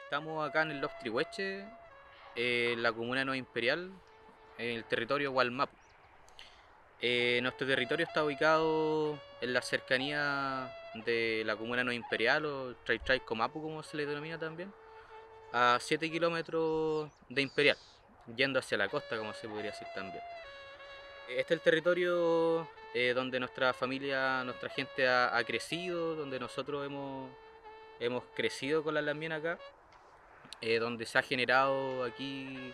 Estamos acá en el Lof Trihueche, en la comuna de Nueva Imperial, en el territorio Gualmapu. Nuestro territorio está ubicado en la cercanía de la comuna de Nueva Imperial o Tray Comapu, como se le denomina también, a 7 kilómetros de Imperial, yendo hacia la costa, como se podría decir también. Este es el territorio donde nuestra familia, nuestra gente ha crecido, donde nosotros hemos crecido con la Lambien acá, donde se ha generado aquí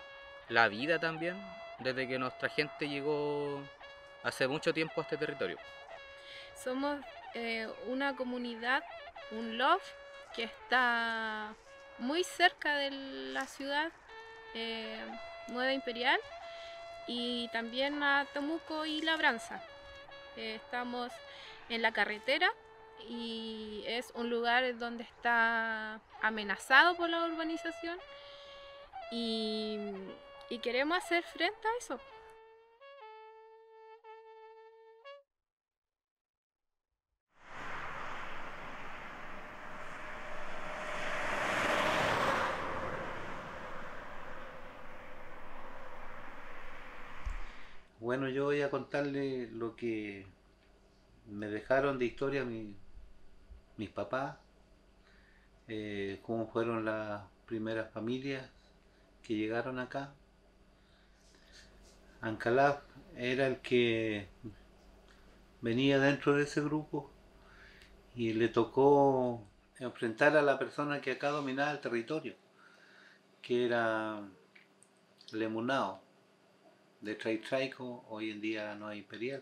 la vida también, desde que nuestra gente llegó hace mucho tiempo a este territorio. Somos una comunidad, un LOF, que está muy cerca de la ciudad eh, Nueva Imperial y también a Temuco y Labranza. Estamos en la carretera y es un lugar donde está amenazado por la urbanización y, y queremos hacer frente a eso. Bueno, yo voy a contarle lo que me dejaron de historia mis papás, cómo fueron las primeras familias que llegaron acá. Ancalaf era el que venía dentro de ese grupo y le tocó enfrentar a la persona que acá dominaba el territorio, que era Lemunao, de Traico, hoy en día no es Imperial.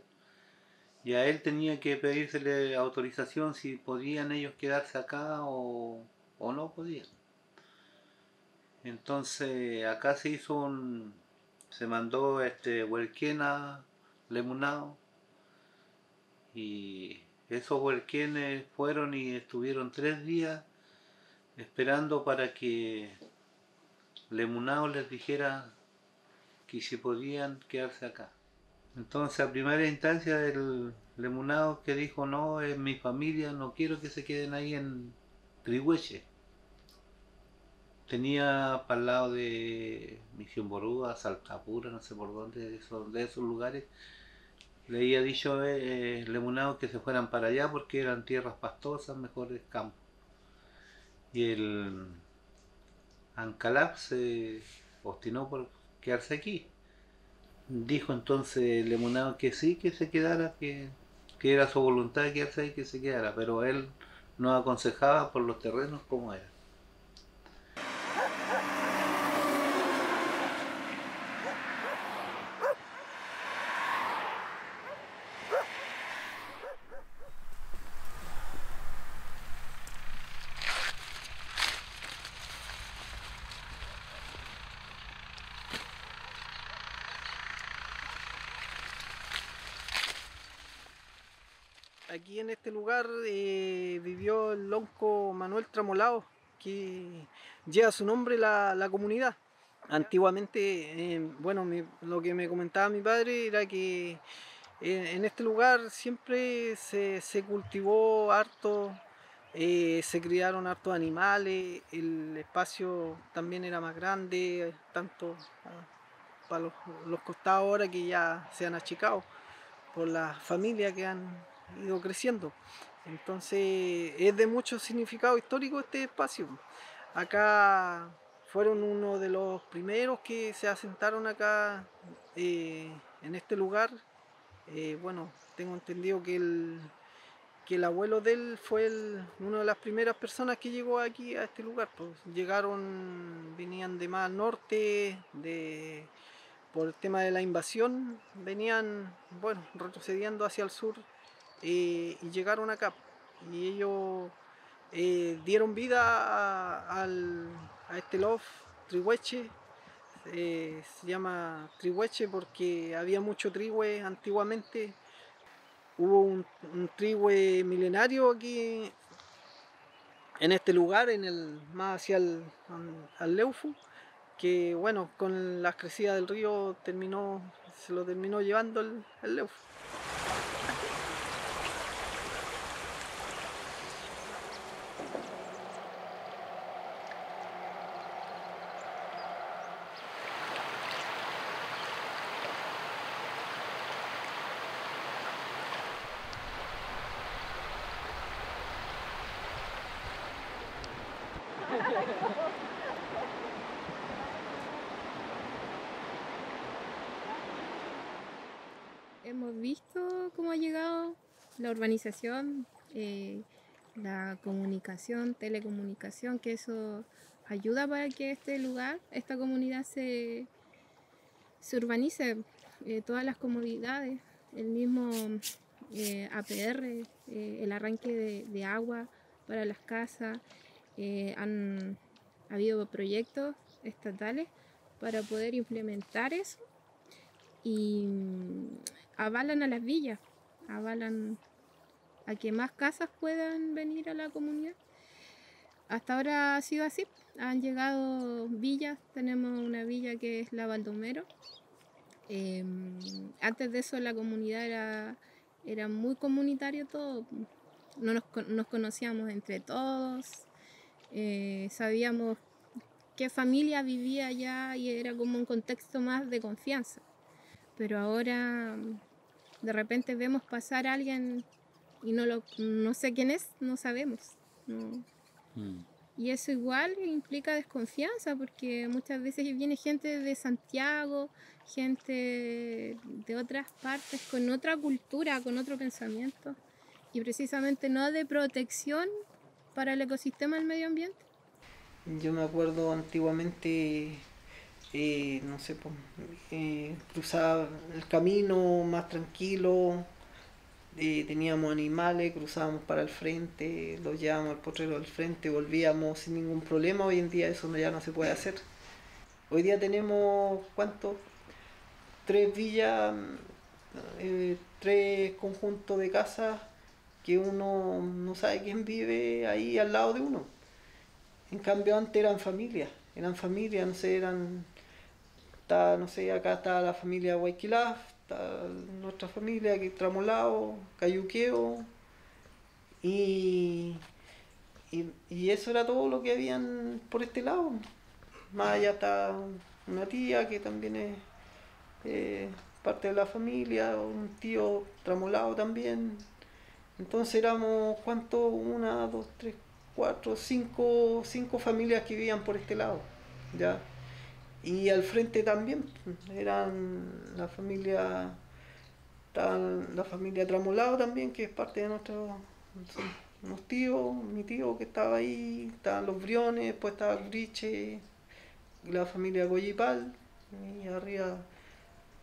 Y a él tenía que pedírsele autorización si podían ellos quedarse acá o no podían. Entonces acá se mandó Huelquena Lemunao y esos huelquenes fueron y estuvieron 3 días esperando para que Lemunao les dijera que si podían quedarse acá. Entonces a primera instancia el Lemunao que dijo no, es mi familia, no quiero que se queden ahí en Trihueche. Tenía para el lado de Misión Borúa, Saltapura, no sé por dónde, de esos lugares, le había dicho Lemunao que se fueran para allá porque eran tierras pastosas, mejores campos. Y el Ancalaf se obstinó por quedarse aquí. Dijo entonces Lemunao que sí, que se quedara, que era su voluntad de quedarse ahí, que se quedara, pero él nos aconsejaba por los terrenos como era. Aquí en este lugar vivió el lonco Manuel Tramolao, que lleva su nombre la comunidad. Antiguamente, lo que me comentaba mi padre era que en este lugar siempre se cultivó harto, se criaron hartos animales, el espacio también era más grande, tanto para los costados ahora que ya se han achicado por las familias que han ido creciendo. Entonces es de mucho significado histórico este espacio. Acá fueron uno de los primeros que se asentaron acá en este lugar. Tengo entendido que el abuelo de él fue una de las primeras personas que llegó aquí a este lugar. Pues venían de más al norte, por el tema de la invasión, venían, retrocediendo hacia el sur y llegaron acá. Y ellos dieron vida a este lof Trihueche. Se llama Trihueche porque había mucho trihue antiguamente. Hubo un trihue milenario aquí en este lugar, más hacia al Leufu, que con las crecidas del río se lo terminó llevando el Leufu. Hemos visto cómo ha llegado la urbanización, la comunicación, telecomunicación, que eso ayuda para que este lugar, esta comunidad se urbanice. Todas las comodidades, el mismo APR, el arranque de agua para las casas, han habido proyectos estatales para poder implementar eso y avalan a las villas, avalan a que más casas puedan venir a la comunidad. Hasta ahora ha sido así, han llegado villas, tenemos una villa que es la Baldomero. Antes de eso la comunidad era muy comunitario todo, nos conocíamos entre todos, sabíamos qué familia vivía allá y era como un contexto más de confianza. Pero ahora de repente vemos pasar a alguien y no sé quién es, no sabemos. No. Y eso igual implica desconfianza, porque muchas veces viene gente de Santiago, gente de otras partes, con otra cultura, con otro pensamiento, y precisamente no de protección para el ecosistema del medio ambiente. Yo me acuerdo antiguamente, no sé, cruzaba el camino más tranquilo, teníamos animales, cruzábamos para el frente, los llevábamos al potrero del frente, volvíamos sin ningún problema. Hoy en día eso ya no se puede hacer. Hoy día tenemos, ¿cuántos? 3 villas, 3 conjuntos de casas que uno no sabe quién vive ahí al lado de uno. En cambio antes eran familias, no sé, no sé, acá está la familia Guayquilaf, está nuestra familia que Tramolao, Cayuqueo, y eso era todo lo que habían por este lado. Más allá está una tía que también es parte de la familia, un tío Tramolao también. Entonces éramos, ¿cuántos? 1, 2, 3, 4, 5 familias que vivían por este lado, ¿ya? Y al frente también eran la familia Tramolao también, que es parte de unos tíos, mi tío que estaba ahí, estaban los Briones, después estaba Griche, la familia Goyipal, y arriba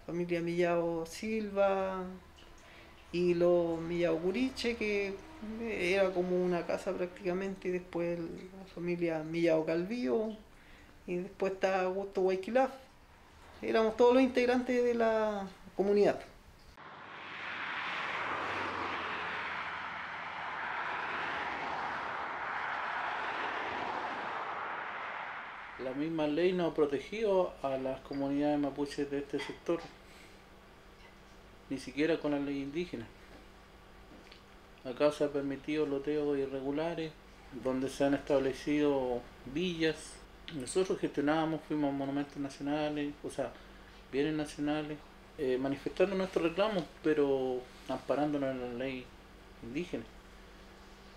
familia Millao Silva y los Millao Guriche, que era como una casa prácticamente, y después la familia Millao Calvío, y después está Augusto Guayquilaf. Éramos todos los integrantes de la comunidad. La misma ley no ha protegido a las comunidades mapuches de este sector, ni siquiera con la ley indígena. Acá se ha permitido loteos irregulares, donde se han establecido villas. Nosotros gestionábamos, fuimos a monumentos nacionales, o sea, bienes nacionales, manifestando nuestros reclamos, pero amparándonos en la ley indígena.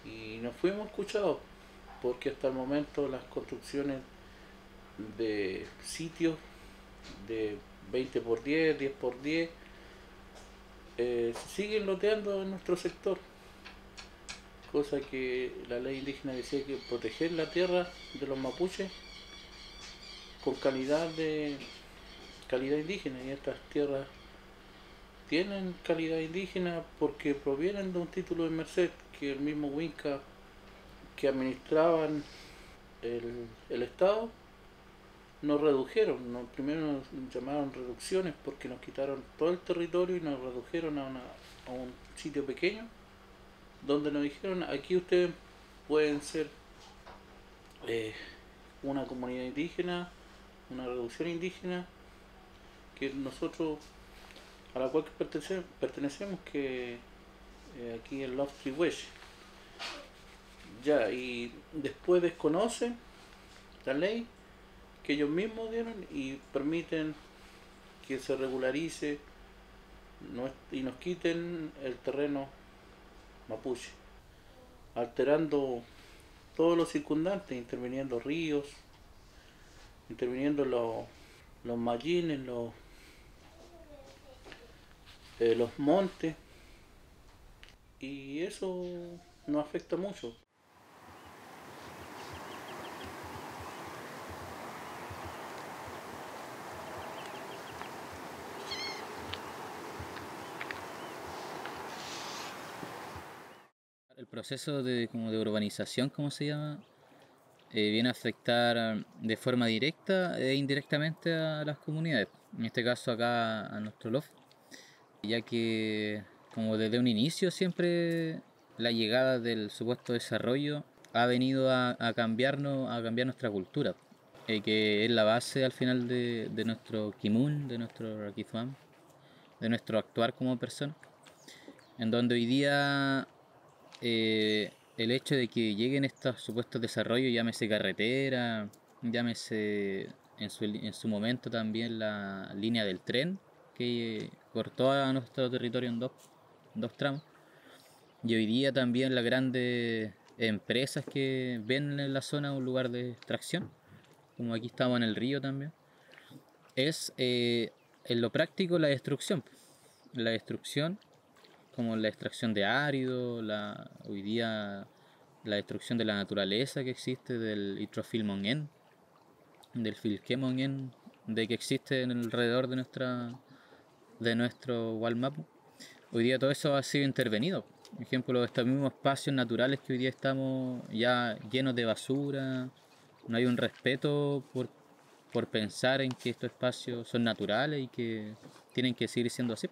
Y no fuimos escuchados, porque hasta el momento las construcciones de sitios de 20 por 10, 10 por 10, se siguen loteando en nuestro sector, cosa que la ley indígena decía que proteger la tierra de los mapuches con calidad indígena, y estas tierras tienen calidad indígena porque provienen de un título de merced que el mismo Winca que administraban el Estado nos redujeron. Primero nos llamaron reducciones porque nos quitaron todo el territorio y nos redujeron a un sitio pequeño, donde nos dijeron: aquí ustedes pueden ser una comunidad indígena, una reducción indígena, que nosotros, a la cual pertenecemos, que aquí en Love Trihueche. Ya, y después desconocen la ley que ellos mismos dieron y permiten que se regularice y nos quiten el terreno mapuche, alterando todos los circundantes, interviniendo ríos, interviniendo los mallines, los montes, y eso nos afecta mucho. El proceso como de urbanización, como se llama, viene a afectar de forma directa e indirectamente a las comunidades. En este caso acá a nuestro loft, ya que como desde un inicio siempre la llegada del supuesto desarrollo ha venido a cambiar nuestra cultura, que es la base al final de nuestro kimun, de nuestro rakizuam, de nuestro actuar como persona, en donde hoy día el hecho de que lleguen estos supuestos desarrollos, llámese carretera, llámese en su momento también la línea del tren que cortó a nuestro territorio en dos tramos, y hoy día también las grandes empresas que ven en la zona un lugar de extracción, como aquí estamos en el río también, es en lo práctico la destrucción como la extracción de árido, hoy día la destrucción de la naturaleza que existe, del Itrofilmongen, del Filquemongen, de que existe alrededor de nuestro Wallmapu. Hoy día todo eso ha sido intervenido. Por ejemplo, estos mismos espacios naturales que hoy día estamos ya llenos de basura, no hay un respeto por pensar en que estos espacios son naturales y que tienen que seguir siendo así.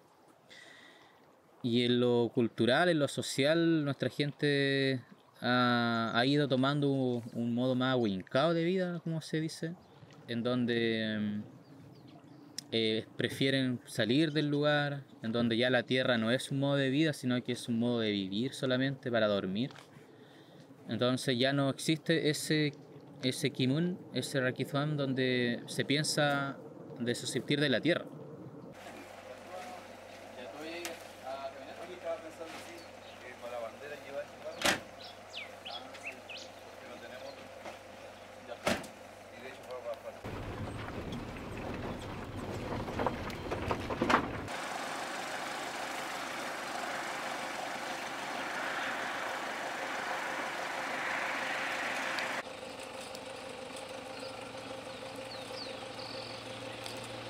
Y en lo cultural, en lo social, nuestra gente ha ido tomando un modo más wincao de vida, como se dice, en donde prefieren salir del lugar, en donde ya la tierra no es un modo de vida, sino que es un modo de vivir solamente para dormir. Entonces ya no existe ese kimun, ese rakizuam, donde se piensa de subsistir de la tierra.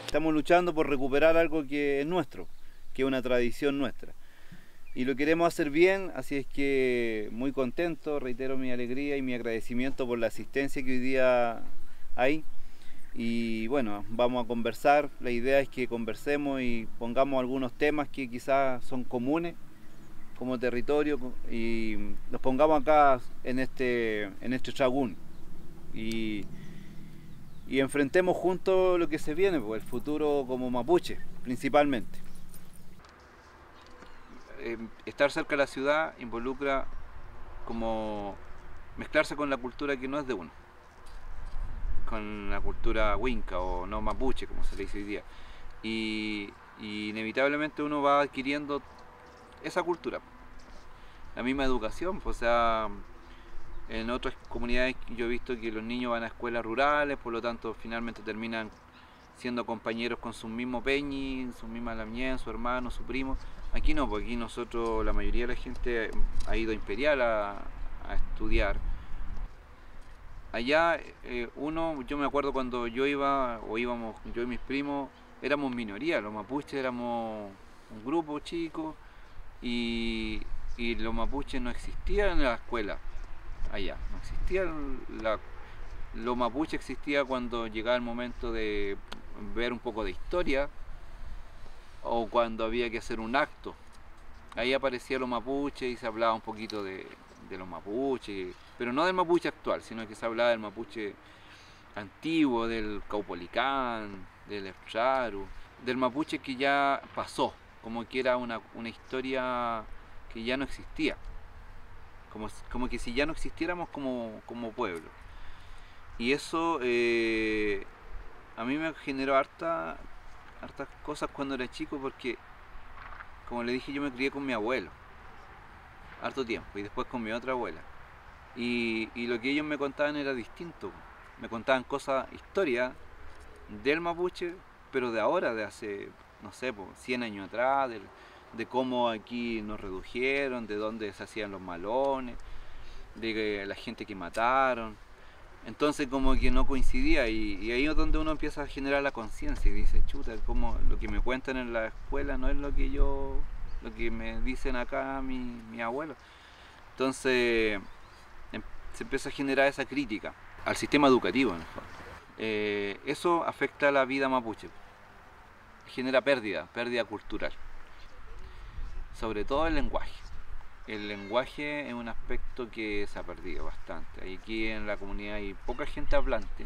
Estamos luchando por recuperar algo que es nuestro, que es una tradición nuestra. Y lo queremos hacer bien, así es que muy contento, reitero mi alegría y mi agradecimiento por la asistencia que hoy día hay. Y bueno, vamos a conversar, la idea es que conversemos y pongamos algunos temas que quizás son comunes como territorio y los pongamos acá en este tragún. Y enfrentemos juntos lo que se viene, pues, el futuro como mapuche, principalmente. Estar cerca de la ciudad involucra como mezclarse con la cultura que no es de uno, con la cultura winca o no mapuche, como se le dice hoy día. Y inevitablemente uno va adquiriendo esa cultura, la misma educación, pues, o sea, en otras comunidades yo he visto que los niños van a escuelas rurales, por lo tanto finalmente terminan siendo compañeros con su mismo peñi, su misma lamien, su hermano, su primo. Aquí no, porque aquí nosotros, la mayoría de la gente ha ido a Imperial a estudiar. Allá yo me acuerdo cuando yo iba, o íbamos, yo y mis primos, éramos minoría, los mapuches éramos un grupo chico y los mapuches no existían en la escuela. Allá no existía lo mapuche existía cuando llegaba el momento de ver un poco de historia o cuando había que hacer un acto. Ahí aparecía lo mapuche y se hablaba un poquito de los mapuches, pero no del mapuche actual, sino que se hablaba del mapuche antiguo, del caupolicán, del efcharu, del mapuche que ya pasó, como que era una historia que ya no existía. Como que si ya no existiéramos como pueblo. Y eso a mí me generó hartas cosas cuando era chico, porque como le dije, yo me crié con mi abuelo harto tiempo y después con mi otra abuela. Y lo que ellos me contaban era distinto. Me contaban cosas, historias del mapuche, pero de ahora, de hace, no sé, 100 años atrás, de cómo aquí nos redujeron, de dónde se hacían los malones, de la gente que mataron. Entonces como que no coincidía y ahí es donde uno empieza a generar la conciencia y dice, chuta, como lo que me cuentan en la escuela no es lo que me dicen acá mi abuelo. Entonces se empieza a generar esa crítica al sistema educativo en el fondo. Eso afecta a la vida mapuche, genera pérdida cultural, sobre todo el lenguaje. El lenguaje es un aspecto que se ha perdido bastante. Aquí en la comunidad hay poca gente hablante.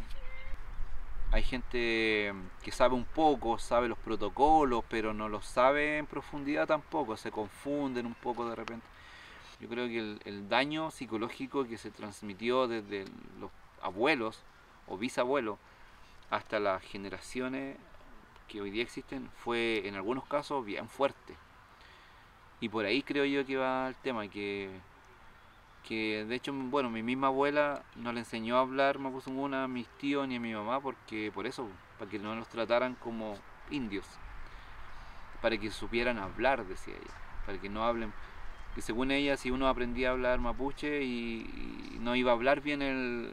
Hay gente que sabe un poco, sabe los protocolos, pero no los sabe en profundidad tampoco. Se confunden un poco de repente. Yo creo que el daño psicológico que se transmitió desde los abuelos o bisabuelos hasta las generaciones que hoy día existen fue en algunos casos bien fuerte. Y por ahí creo yo que va el tema, que de hecho, bueno, mi misma abuela no le enseñó a hablar mapuzungún a mis tíos ni a mi mamá, porque por eso, para que no los trataran como indios, para que supieran hablar, decía ella, para que no hablen, que según ella, si uno aprendía a hablar mapuche y no iba a hablar bien el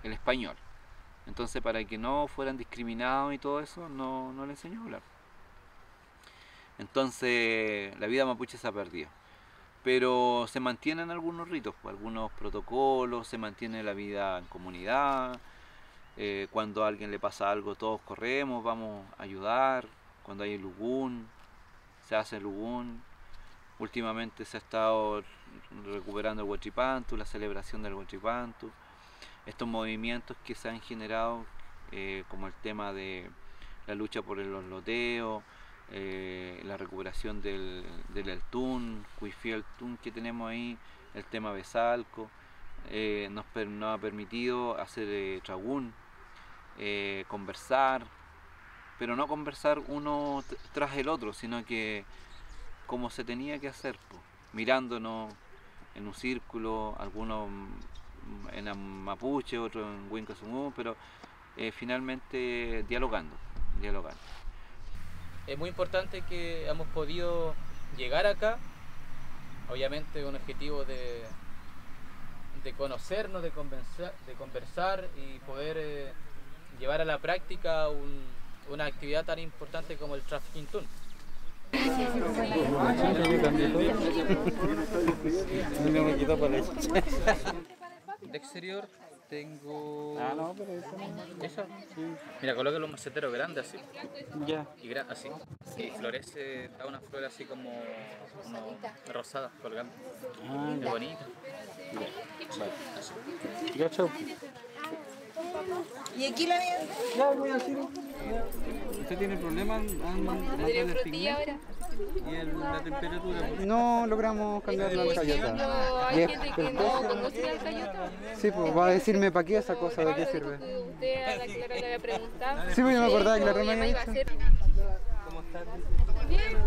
español, entonces para que no fueran discriminados y todo eso, no le enseñó a hablar. Entonces la vida mapuche se ha perdido, pero se mantienen algunos ritos, algunos protocolos, se mantiene la vida en comunidad. Cuando a alguien le pasa algo todos corremos, vamos a ayudar. Cuando hay lugún, se hace lugún. Últimamente se ha estado recuperando el huachipantu, la celebración del huachipantu. Estos movimientos que se han generado, como el tema de la lucha por los loteos, la recuperación del Eltún, Cuifí Eltún que tenemos ahí, el tema Besalco, nos ha permitido hacer tragún, conversar, pero no conversar uno tras el otro, sino que como se tenía que hacer, mirándonos en un círculo, algunos en mapuche, otros en Huincasumú, pero finalmente dialogando. Es muy importante que hemos podido llegar acá, obviamente con el objetivo de conocernos, de conversar y poder llevar a la práctica una actividad tan importante como el Trafficking Tune. De exterior tengo... ¿Esa? Sí. Mira, coloca los maceteros grandes así. Ya. Y así. Y florece, da una flor así como rosada colgando. Qué bonita. Vale. Ya, chao. ¿Y aquí la mía? Ya, voy a decir. ¿Usted tiene problemas? ¿Tiene frutilla ahora? ¿Y la temperatura? No logramos cambiar la alcayota. No, hay gente que no conoce la alcayota. Sí, pues va a decirme para qué esa cosa, de qué sirve. Usted a la Clara le había preguntado. Sí, pues yo me acordaba que la Clara me había dicho. ¿Cómo estás? Bien.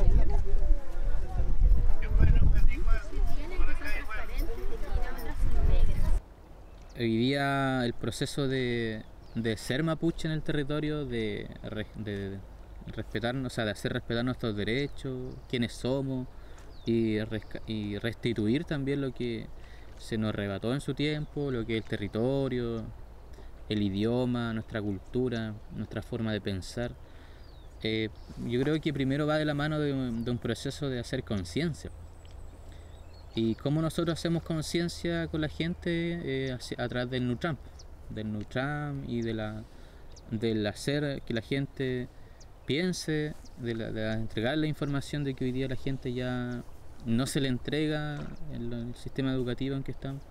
Hoy día el proceso de ser mapuche en el territorio, de respetarnos, o sea, de hacer respetar nuestros derechos, quiénes somos y restituir también lo que se nos arrebató en su tiempo, lo que es el territorio, el idioma, nuestra cultura, nuestra forma de pensar. Yo creo que primero va de la mano de un proceso de hacer conciencia. Y cómo nosotros hacemos conciencia con la gente a través del Nutram y del hacer que la gente piense, de entregar la información de que hoy día la gente ya no se le entrega en el sistema educativo en que estamos.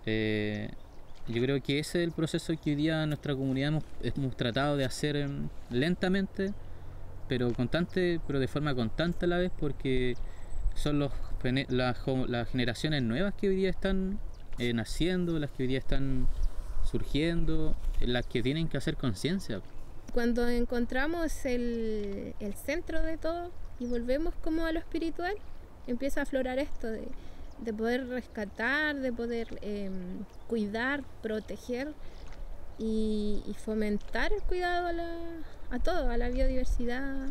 Yo creo que ese es el proceso que hoy día en nuestra comunidad hemos tratado de hacer lentamente, pero de forma constante a la vez, porque son las generaciones nuevas que hoy día están naciendo, las que hoy día están surgiendo, las que tienen que hacer conciencia. Cuando encontramos el centro de todo y volvemos como a lo espiritual, empieza a aflorar esto de poder rescatar, de poder cuidar, proteger y fomentar el cuidado a todo, a la biodiversidad,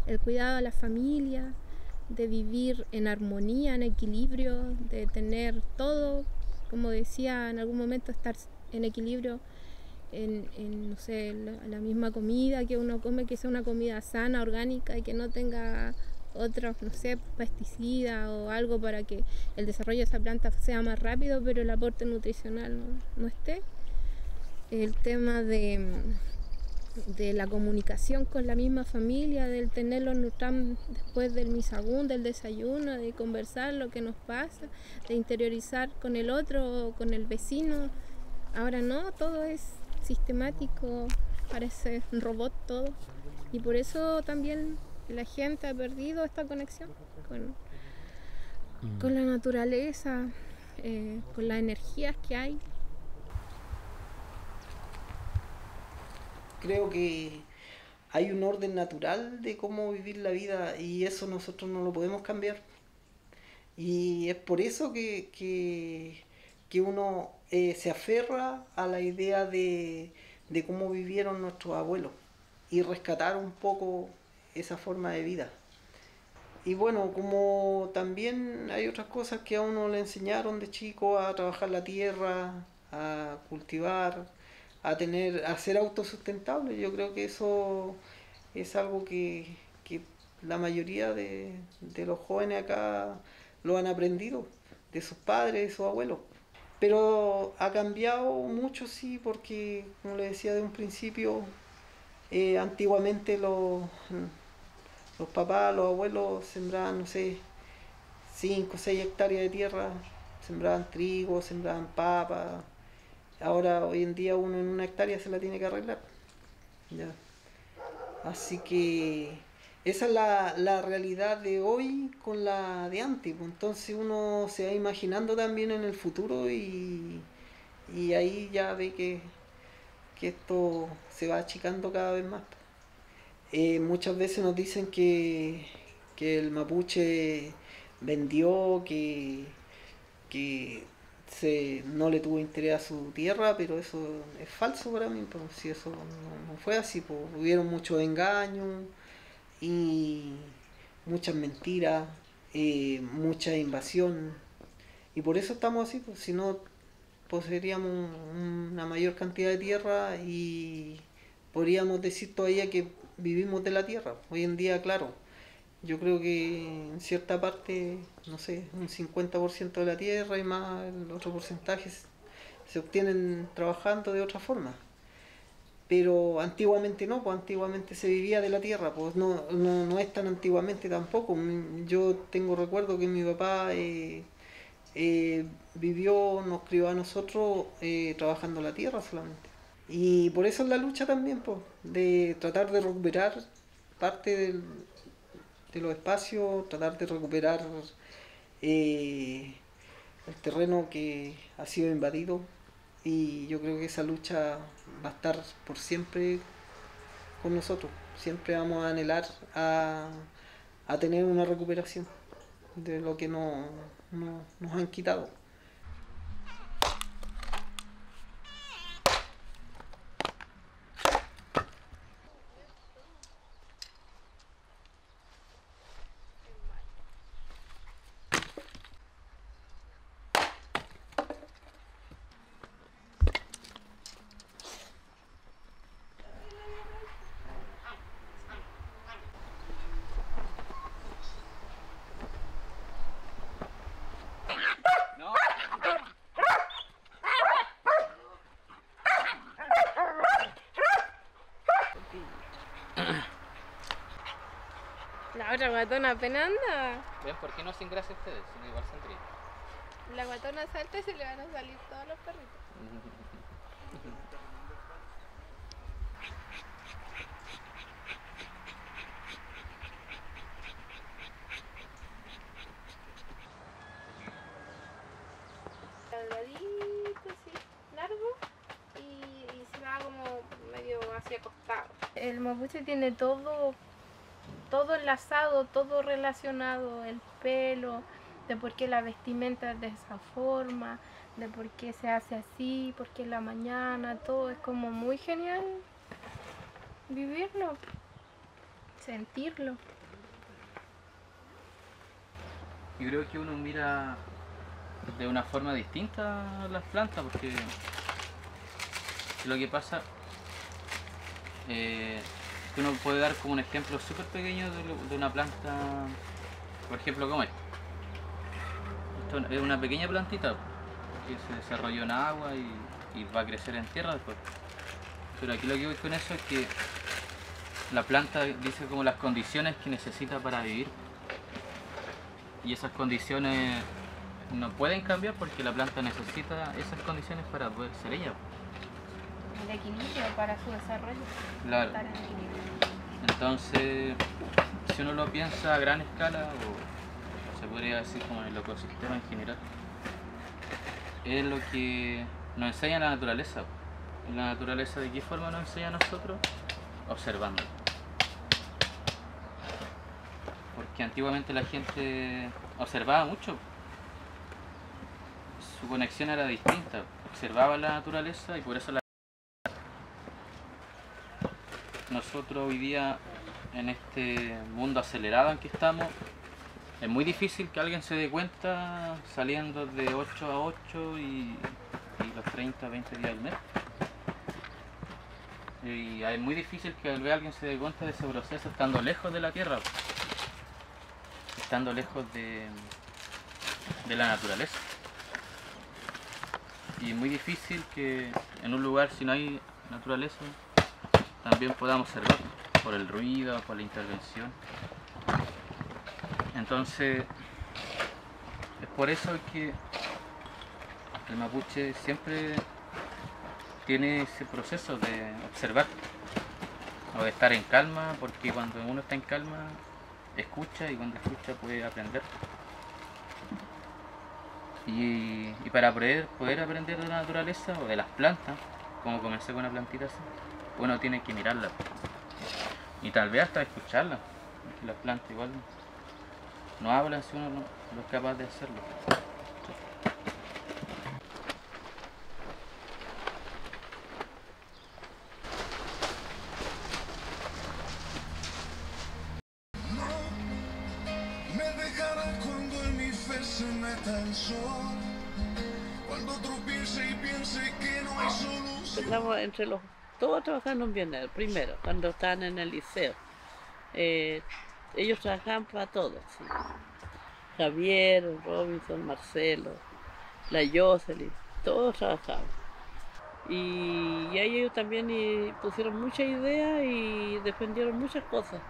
el cuidado a la familia, de vivir en armonía, en equilibrio, de tener todo, como decía en algún momento, estar en equilibrio en no sé, la misma comida que uno come, que sea una comida sana, orgánica y que no tenga otros, no sé, pesticidas o algo para que el desarrollo de esa planta sea más rápido, pero el aporte nutricional no esté. El tema de la comunicación con la misma familia, del tener los Nutram después del misagún, del desayuno, de conversar lo que nos pasa, de interiorizar con el otro, con el vecino. Ahora no, todo es sistemático, parece un robot todo. Y por eso también la gente ha perdido esta conexión con la naturaleza, con las energías que hay. Creo que hay un orden natural de cómo vivir la vida y eso nosotros no lo podemos cambiar. Y es por eso que uno se aferra a la idea de cómo vivieron nuestros abuelos y rescatar un poco esa forma de vida. Y bueno, como también hay otras cosas que a uno le enseñaron de chico, a trabajar la tierra, a cultivar, a ser autosustentable. Yo creo que eso es algo que la mayoría de los jóvenes acá lo han aprendido de sus padres, de sus abuelos. Pero ha cambiado mucho, sí, porque, como les decía de un principio, antiguamente los papás, los abuelos sembraban, no sé, 5 o 6 hectáreas de tierra, sembraban trigo, sembraban papa. Ahora, hoy en día, uno en 1 hectárea se la tiene que arreglar. ¿Ya? Así que esa es la realidad de hoy con la de antes. Entonces uno se va imaginando también en el futuro y ahí ya ve que esto se va achicando cada vez más. Muchas veces nos dicen que el mapuche vendió, que no le tuvo interés a su tierra, pero eso es falso para mí, pues, si eso no fue así, pues, hubieron muchos engaños y muchas mentiras, mucha invasión, y por eso estamos así, pues, si no poseeríamos una mayor cantidad de tierra y podríamos decir todavía que vivimos de la tierra. Hoy en día, claro, yo creo que en cierta parte, no sé, un 50% de la tierra y más el otro porcentaje se obtienen trabajando de otra forma. Pero antiguamente no, pues antiguamente se vivía de la tierra, pues no es tan antiguamente tampoco. Yo tengo recuerdo que mi papá vivió, nos crió a nosotros trabajando la tierra solamente. Y por eso es la lucha también, pues, de tratar de recuperar parte de los espacios, tratar de recuperar el terreno que ha sido invadido, y yo creo que esa lucha va a estar por siempre con nosotros. Siempre vamos a anhelar a tener una recuperación de lo que nos han quitado. La otra guatona apenas anda. ¿Ven por qué no hacen gracia ustedes? Si no, igual saldría. La guatona salta y se le van a salir todos los perritos. Delgadito, así, largo y se va como medio hacia acostado. El mapuche tiene todo enlazado, todo relacionado, el pelo, de por qué la vestimenta es de esa forma, de por qué se hace así, por qué en la mañana, todo es como muy genial vivirlo, sentirlo. Yo creo que uno mira de una forma distinta las plantas, porque lo que pasa que uno puede dar como un ejemplo súper pequeño de una planta, por ejemplo como esta. Esto es una pequeña plantita que se desarrolló en agua y va a crecer en tierra después. Pero aquí lo que voy con eso es que la planta dice como las condiciones que necesita para vivir. Y esas condiciones no pueden cambiar porque la planta necesita esas condiciones para poder ser ella. El equilibrio para su desarrollo. Claro. Estar en equilibrio. Entonces, si uno lo piensa a gran escala, o se podría decir como en el ecosistema en general, es lo que nos enseña la naturaleza. ¿La naturaleza de qué forma nos enseña a nosotros? Observando. Porque antiguamente la gente observaba mucho. Su conexión era distinta. Observaba la naturaleza y por eso nosotros hoy día, en este mundo acelerado en que estamos, es muy difícil que alguien se dé cuenta saliendo de 8 a 8 y los 30, 20 días al mes. Y es muy difícil que alguien se dé cuenta de ese proceso estando lejos de la Tierra, estando lejos de la naturaleza. Y es muy difícil que en un lugar si no hay naturaleza también podamos observar por el ruido, por la intervención. Entonces es por eso que el mapuche siempre tiene ese proceso de observar o de estar en calma, porque cuando uno está en calma escucha y cuando escucha puede aprender. Y para poder aprender de la naturaleza o de las plantas, como comencé con una plantita así, uno tiene que mirarla y tal vez hasta escucharla, porque las plantas igual no hablan si uno no es capaz de hacerlo. Me dejarás cuando en mi fe se meta el sol, cuando tropiece y piense que no hay solución. Estamos todos trabajando en Bienestar, primero, cuando estaban en el liceo. Ellos trabajaban para todos, ¿sí? Javier, Robinson, Marcelo, la Jocelyn, todos trabajaban. Y ahí ellos también pusieron muchas ideas y defendieron muchas cosas,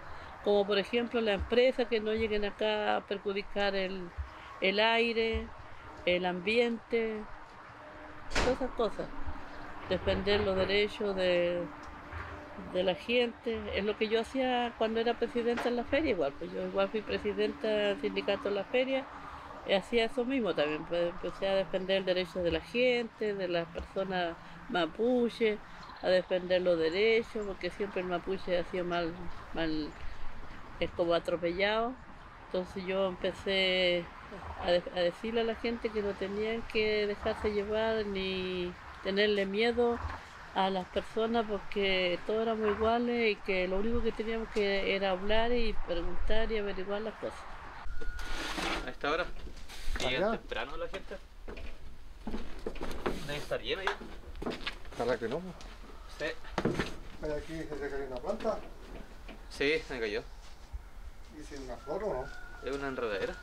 como por ejemplo la empresa, que no lleguen acá a perjudicar el aire, el ambiente, todas esas cosas. Defender los derechos de la gente, es lo que yo hacía cuando era presidenta en la feria igual, pues yo igual fui presidenta del sindicato en la feria, y hacía eso mismo también, pues empecé a defender el derecho de la gente, de las personas mapuche, a defender los derechos, porque siempre el mapuche ha sido mal es como atropellado. Entonces yo empecé a decirle a la gente que no tenían que dejarse llevar ni tenerle miedo a las personas, porque todos éramos iguales y que lo único que teníamos que era hablar y preguntar y averiguar las cosas. A esta hora llegan temprano la gente. Debe estar llena ya. ¿Para que no? Sí. ¿Hay aquí se te cayó una planta? Sí, me cayó. ¿Y si es una flor o no? Es una enredadera.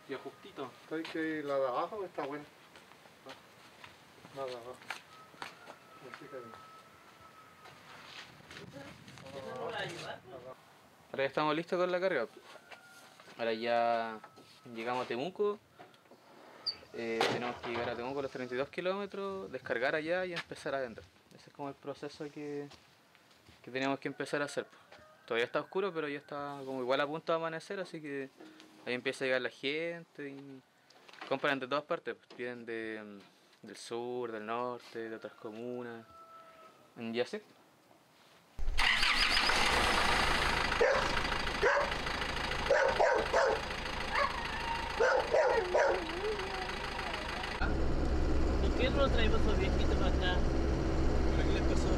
Yo justito. ¿Sabes que la de abajo está buena? Nada, abajo. Ahora ya estamos listos con la carga. Ahora ya llegamos a Temuco. Tenemos que llegar a Temuco a los 32 kilómetros, descargar allá y empezar a vender. Ese es como el proceso que teníamos que empezar a hacer. Todavía está oscuro, pero ya está como igual a punto de amanecer, así que ahí empieza a llegar la gente y compran de todas partes. Vienen del sur, del norte, de otras comunas. Y así. qué no lo traemos esos viejitos para acá? ¿Para qué les pasó?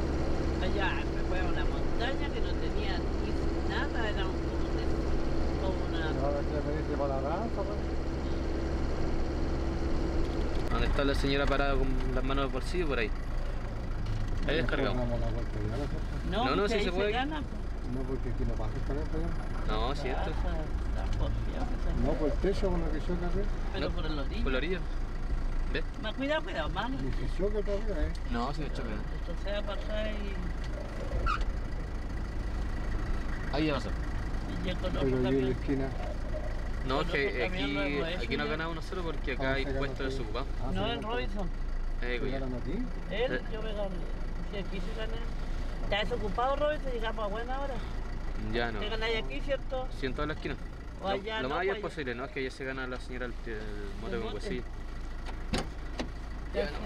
Allá me fue a una montaña que no tenía ni nada, era como una... Ahora que me dice para la raza, pues. ¿Dónde está la señora parada con las manos en el bolsillo? Por ahí. Ahí descargamos. Vamos a la vuelta ya, ¿no? No, No, porque sí ahí se puede. gana. No, porque aquí no pasa con esto ya. No, sí, esto. Está porfiado, esa No, por el techo con lo que choca acá. pero no, por el orillo. por la orilla. ¿Ves? Más cuidado, cuidado, más. Ni si choca todavía, No, sí, choca. Esto sea pasar Ahí ya pasó. y ya con Pero otro ahí en la camión. esquina. No, es Con que otro camión lo hemos hecho aquí no ya. ganamos nosotros porque acá Ah, hay se ganó puestos aquí. desocupados. Ah, No, se el ganó. Robinson. ¿Se ¿Se ganan aquí? Él, yo me gané. Si aquí se gana. ¿Está desocupado, Robinson? Llegamos a buena hora. Ya no. ¿Te ganáis aquí, cierto? Sí, en todas las esquinas. O allá, Lo no, más allá pues es posible, ¿no? Es que ya se gana la señora el mote El con mote. huesillo. Ya no.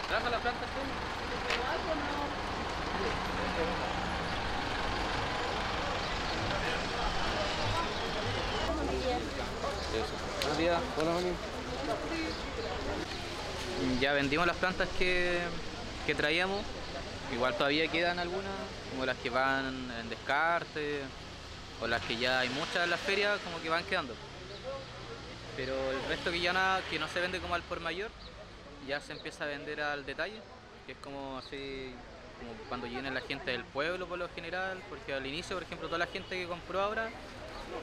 ¿Trabaja la planta tú? Buenos días. Hola, Mani. Ya vendimos las plantas que traíamos. Igual todavía quedan algunas, como las que van en descarte, o las que ya hay muchas en las ferias, como que van quedando. Pero el resto que no se vende como al por mayor, ya se empieza a vender al detalle, que es como así, como cuando viene la gente del pueblo por lo general, porque al inicio, por ejemplo, toda la gente que compró ahora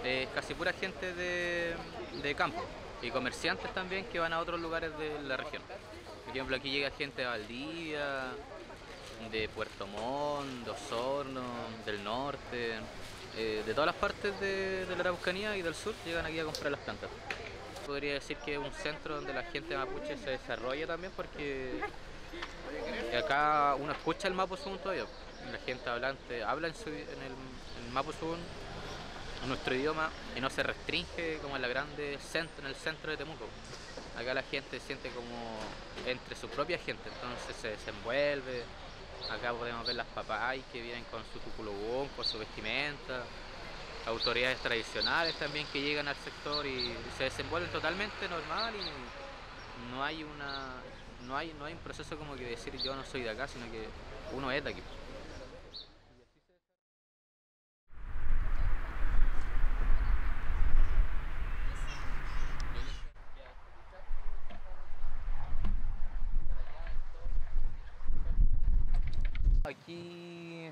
es casi pura gente de campo y comerciantes también que van a otros lugares de la región. Por ejemplo, aquí llega gente de Valdivia, de Puerto Montt, de Osorno, del norte, de todas las partes de la Araucanía y del sur llegan aquí a comprar las plantas. Podría decir que es un centro donde la gente mapuche se desarrolla también porque acá uno escucha el mapuzungún todavía. La gente hablante habla en el mapuzungún, en nuestro idioma, y no se restringe como en en el centro de Temuco. Acá la gente se siente como entre su propia gente, entonces se desenvuelve. Acá podemos ver las papay que vienen con su tuculugún, con su vestimenta, autoridades tradicionales también que llegan al sector y se desenvuelven totalmente normal y no hay un proceso como que decir yo no soy de acá, sino que uno es de aquí. Aquí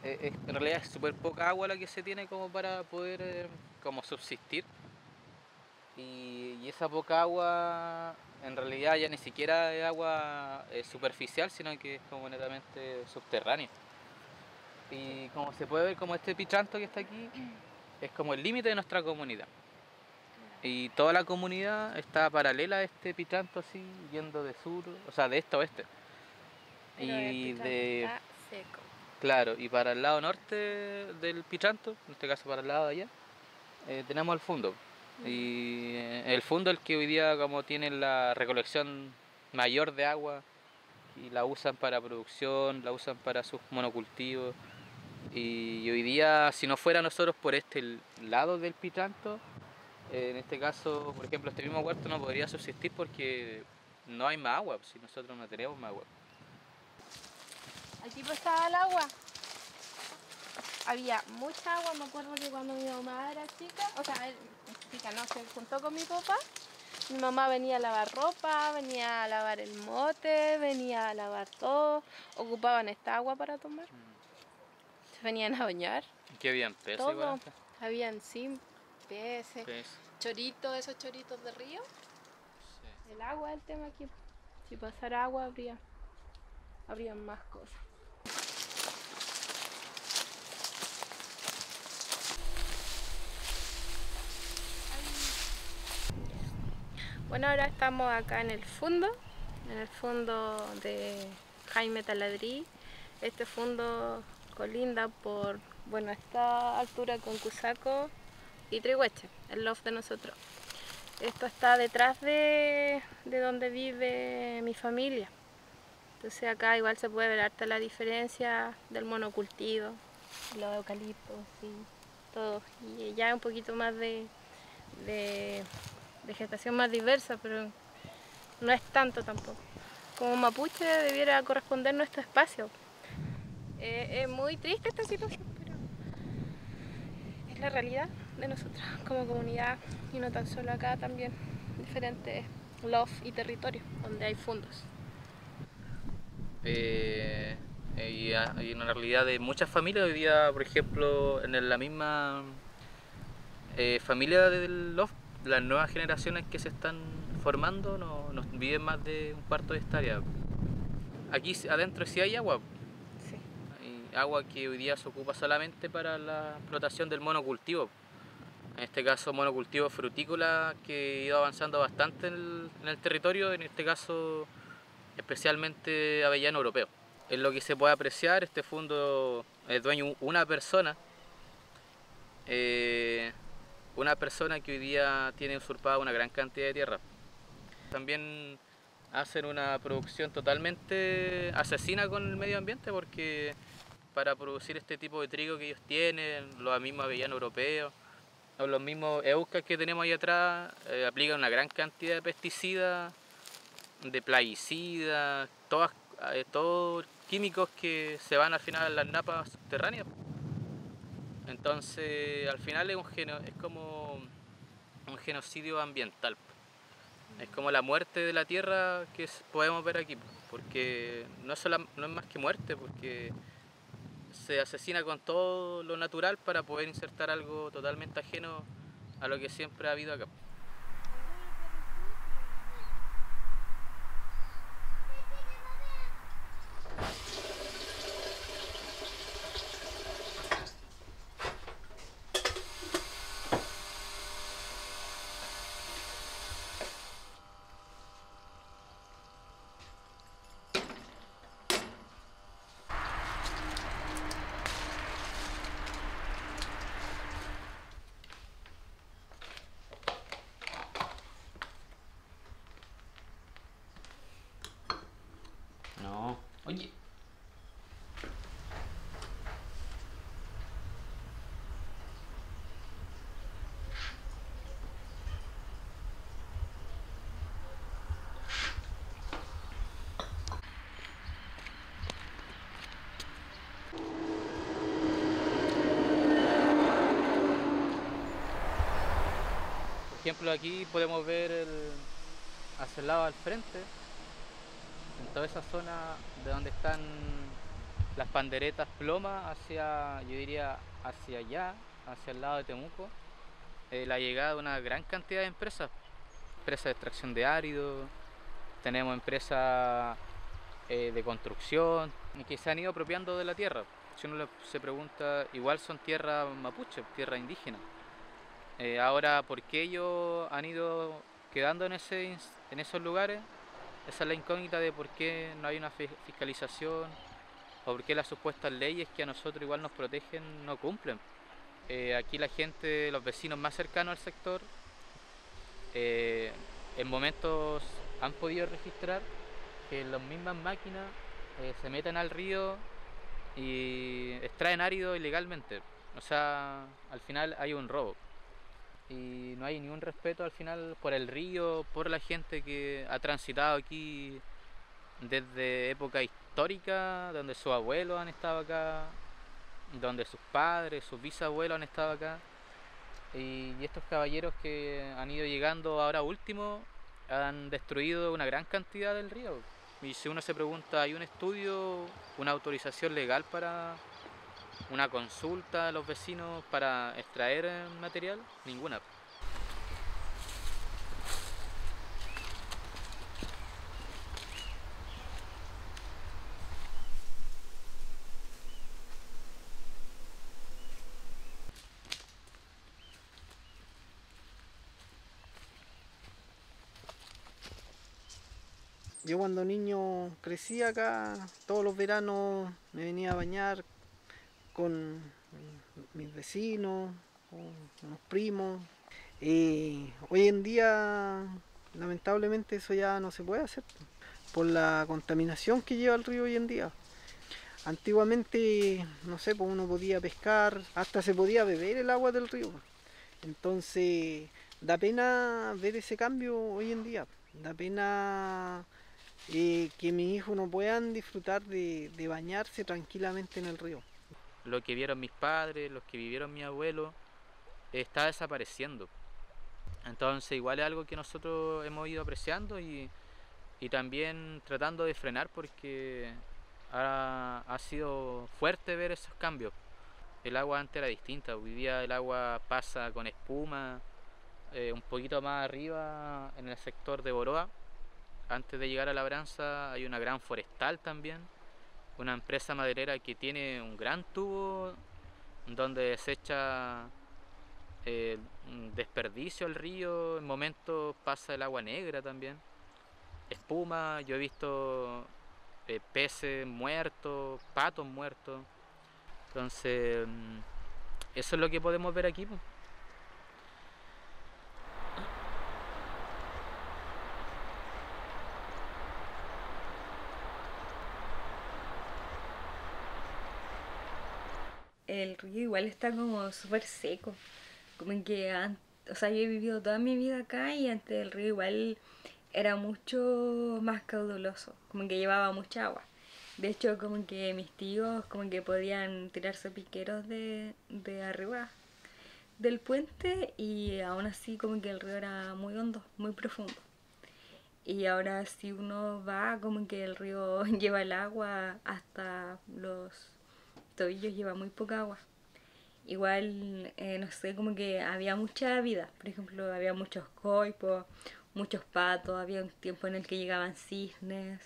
en realidad es súper poca agua la que se tiene como para poder como subsistir y esa poca agua en realidad ya ni siquiera es agua superficial, sino que es como netamente subterránea. Y como se puede ver, como este pitranto que está aquí es como el límite de nuestra comunidad. Y toda la comunidad está paralela a este pitranto así, yendo de sur, o sea, de este a oeste. Pero el Y pitranto de... está seco. Claro, y para el lado norte del pitranto, en este caso para el lado de allá, tenemos el fundo. Y el fundo es el que hoy día como tiene la recolección mayor de agua y la usan para producción, la usan para sus monocultivos. Y hoy día, si no fuera nosotros por este lado del pitranto, en este caso, por ejemplo, este mismo huerto no podría subsistir porque no hay más agua, si nosotros no tenemos más agua. Aquí pasaba el agua. Había mucha agua, me acuerdo que cuando mi mamá era chica, o sea, chica no, se juntó con mi papá, mi mamá venía a lavar ropa, venía a lavar el mote, venía a lavar todo, ocupaban esta agua para tomar. venían a bañar. ¿Qué habían peces Todo. igual antes? Habían sí, peces, Peces. choritos, esos choritos de río. Sí. El agua es el tema aquí. Si pasara agua habría más cosas. Bueno, ahora estamos acá en el fondo de Jaime Taladrí. Este fondo colinda por, bueno, a esta altura con Cusaco y Trihueche, el loft de nosotros. Esto está detrás de donde vive mi familia. Entonces acá igual se puede ver harta la diferencia del monocultivo, los eucaliptos y todo. Y ya un poquito más de vegetación más diversa, pero no es tanto tampoco. Como mapuche debiera corresponder nuestro espacio. Es muy triste esta situación, pero es la realidad de nosotros como comunidad y no tan solo acá, también diferentes loft y territorios donde hay fondos. Y hay una realidad de muchas familias hoy día, por ejemplo, en la misma familia del loft, las nuevas generaciones que se están formando no viven más de un cuarto de hectárea. Aquí adentro sí hay agua. Sí. Hay agua que hoy día se ocupa solamente para la explotación del monocultivo. En este caso monocultivo frutícola que ha ido avanzando bastante en el territorio, en este caso especialmente avellano europeo. En lo que se puede apreciar, este fondo es dueño una persona que hoy día tiene usurpada una gran cantidad de tierra. También hacen una producción totalmente asesina con el medio ambiente, porque para producir este tipo de trigo que ellos tienen, los mismos avellanos europeos o los mismos eucas que tenemos ahí atrás, aplican una gran cantidad de pesticidas, de plaguicidas, todos químicos que se van al final a las napas subterráneas. Entonces al final es como un genocidio ambiental. Es como la muerte de la tierra que podemos ver aquí, porque no es más que muerte, porque se asesina con todo lo natural para poder insertar algo totalmente ajeno a lo que siempre ha habido acá. No, oye. Por ejemplo, aquí podemos ver hacia el lado al frente, en toda esa zona de donde están las panderetas plomas, yo diría hacia allá, hacia el lado de Temuco, la llegada de una gran cantidad de empresas de extracción de árido, tenemos empresas de construcción que se han ido apropiando de la tierra. Si uno se pregunta, igual son tierra mapuche, tierra indígena. Ahora, ¿por qué ellos han ido quedando en esos lugares? Esa es la incógnita de por qué no hay una fiscalización o por qué las supuestas leyes que a nosotros igual nos protegen no cumplen. Aquí la gente, los vecinos más cercanos al sector, en momentos han podido registrar que las mismas máquinas se meten al río y extraen árido ilegalmente. O sea, al final hay un robo. Y no hay ningún respeto al final por el río, por la gente que ha transitado aquí desde época histórica, donde sus abuelos han estado acá, donde sus padres, sus bisabuelos han estado acá. Y estos caballeros que han ido llegando ahora último han destruido una gran cantidad del río. Y si uno se pregunta, ¿hay un estudio, una autorización legal para una consulta a los vecinos para extraer material, ninguna. Yo cuando niño crecí acá, todos los veranos me venía a bañar con mis vecinos, con unos primos. Hoy en día, lamentablemente, eso ya no se puede hacer por la contaminación que lleva el río hoy en día. Antiguamente, no sé, pues uno podía pescar, hasta se podía beber el agua del río. Entonces, da pena ver ese cambio hoy en día. Da pena que mis hijos no puedan disfrutar de bañarse tranquilamente en el río. Lo que vieron mis padres, los que vivieron mis abuelos, está desapareciendo. Entonces igual es algo que nosotros hemos ido apreciando y también tratando de frenar, porque ha sido fuerte ver esos cambios. El agua antes era distinta, hoy día el agua pasa con espuma, un poquito más arriba en el sector de Boroa. Antes de llegar a Labranza hay una gran forestal también, una empresa maderera que tiene un gran tubo donde desecha desperdicio al río. En momentos pasa el agua negra también, espuma. Yo he visto peces muertos, patos muertos. Entonces eso es lo que podemos ver aquí, pues. El río igual está como súper seco, como que o sea, yo he vivido toda mi vida acá y antes el río igual era mucho más caudaloso, como que llevaba mucha agua. De hecho, como que mis tíos como que podían tirarse piqueros de arriba del puente y aún así como que el río era muy hondo, muy profundo. Y ahora si uno va, como que el río lleva el agua hasta los tobillos, lleva muy poca agua. Igual, no sé, como que había mucha vida. Por ejemplo, había muchos coipos, muchos patos, había un tiempo en el que llegaban cisnes,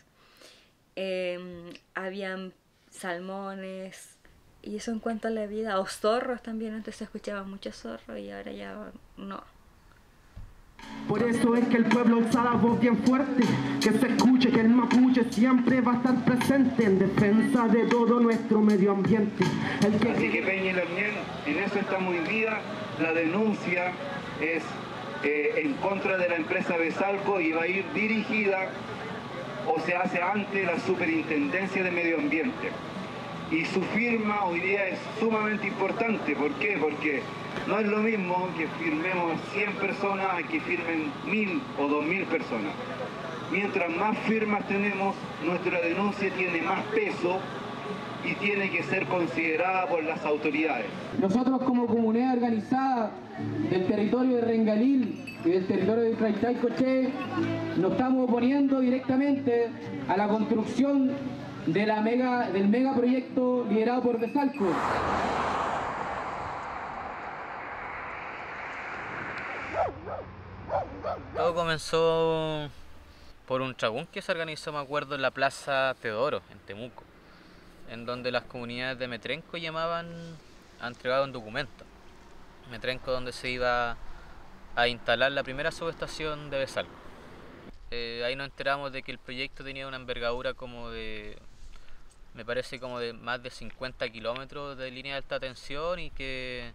habían salmones, y eso en cuanto a la vida. O zorros también, antes se escuchaban muchos zorros y ahora ya no. Por eso es que el pueblo alza la voz bien fuerte, que se escuche que el mapuche siempre va a estar presente en defensa de todo nuestro medio ambiente. Así que Peña y Lernier, en eso estamos hoy día. La denuncia es en contra de la empresa Besalco y va a ir dirigida o se hace ante la Superintendencia de Medio Ambiente. Y su firma hoy día es sumamente importante. ¿Por qué? Porque no es lo mismo que firmemos 100 personas a que firmen 1000 o 2000 personas. Mientras más firmas tenemos, nuestra denuncia tiene más peso y tiene que ser considerada por las autoridades. Nosotros como comunidad organizada del territorio de Rengalil y del territorio de Traitay-Coché nos estamos oponiendo directamente a la construcción de del megaproyecto liderado por Besalco. Todo comenzó por un tragún que se organizó, me acuerdo, en la Plaza Teodoro, en Temuco, en donde las comunidades de Metrenco llamaban a entregar un documento. Metrenco, donde se iba a instalar la primera subestación de Besalco. Ahí nos enteramos de que el proyecto tenía una envergadura como de, me parece como de más de 50 kilómetros de línea de alta tensión, y que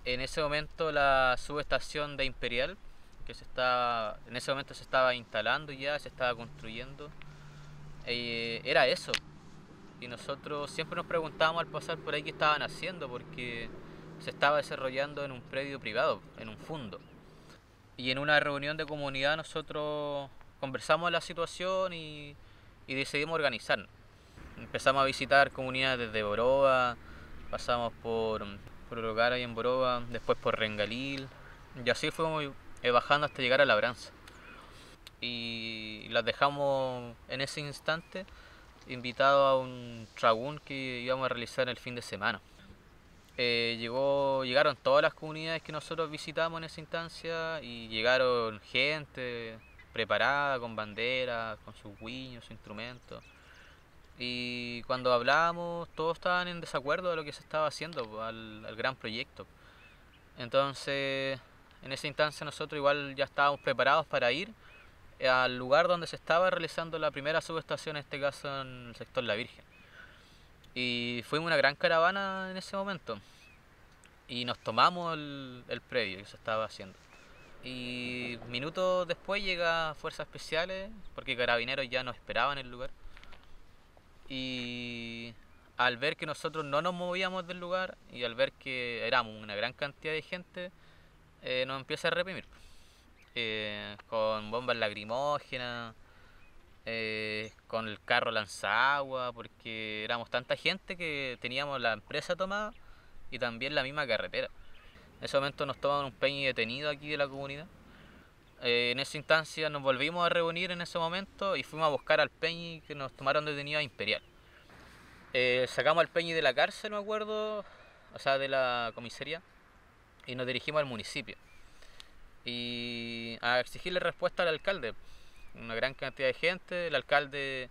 en ese momento la subestación de Imperial, que en ese momento se estaba instalando ya, se estaba construyendo, era eso. Y nosotros siempre nos preguntábamos al pasar por ahí qué estaban haciendo, porque se estaba desarrollando en un predio privado, en un fundo. Y en una reunión de comunidad nosotros conversamos la situación y decidimos organizarnos. Empezamos a visitar comunidades desde Boroa, pasamos por Orocara y en Boroa, después por Rengalil, y así fuimos bajando hasta llegar a Labranza. Y las dejamos en ese instante invitados a un tragún que íbamos a realizar el fin de semana. Llegaron todas las comunidades que nosotros visitamos en esa instancia y llegaron gente preparada con banderas, con sus guiños, sus instrumentos. Y cuando hablábamos, todos estaban en desacuerdo de lo que se estaba haciendo al gran proyecto. Entonces, en esa instancia nosotros igual ya estábamos preparados para ir al lugar donde se estaba realizando la primera subestación, en este caso en el sector La Virgen. Y fuimos una gran caravana en ese momento y nos tomamos el predio que se estaba haciendo. Y minutos después llega Fuerzas Especiales, porque Carabineros ya nos esperaban en el lugar. Y al ver que nosotros no nos movíamos del lugar y al ver que éramos una gran cantidad de gente, nos empieza a reprimir. Con bombas lacrimógenas, con el carro lanzagua, porque éramos tanta gente que teníamos la empresa tomada y también la misma carretera. En ese momento nos toman un peñi detenido aquí de la comunidad. En esa instancia nos volvimos a reunir en ese momento y fuimos a buscar al peñi que nos tomaron detenido a Imperial. Sacamos al peñi de la cárcel, me acuerdo, o sea, de la comisaría, y nos dirigimos al municipio y a exigirle respuesta al alcalde. Una gran cantidad de gente, el alcalde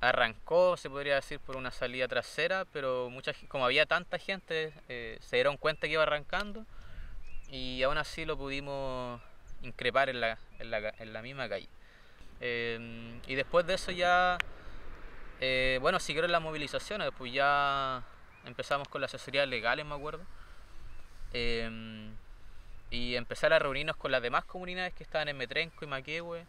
arrancó, se podría decir, por una salida trasera, pero como había tanta gente, se dieron cuenta que iba arrancando y aún así lo pudimos increpar en la misma calle. Y después de eso ya, bueno, siguieron las movilizaciones, después ya empezamos con las asesorías legales, me acuerdo. Y empezar a reunirnos con las demás comunidades que estaban en Metrenco y Maquehue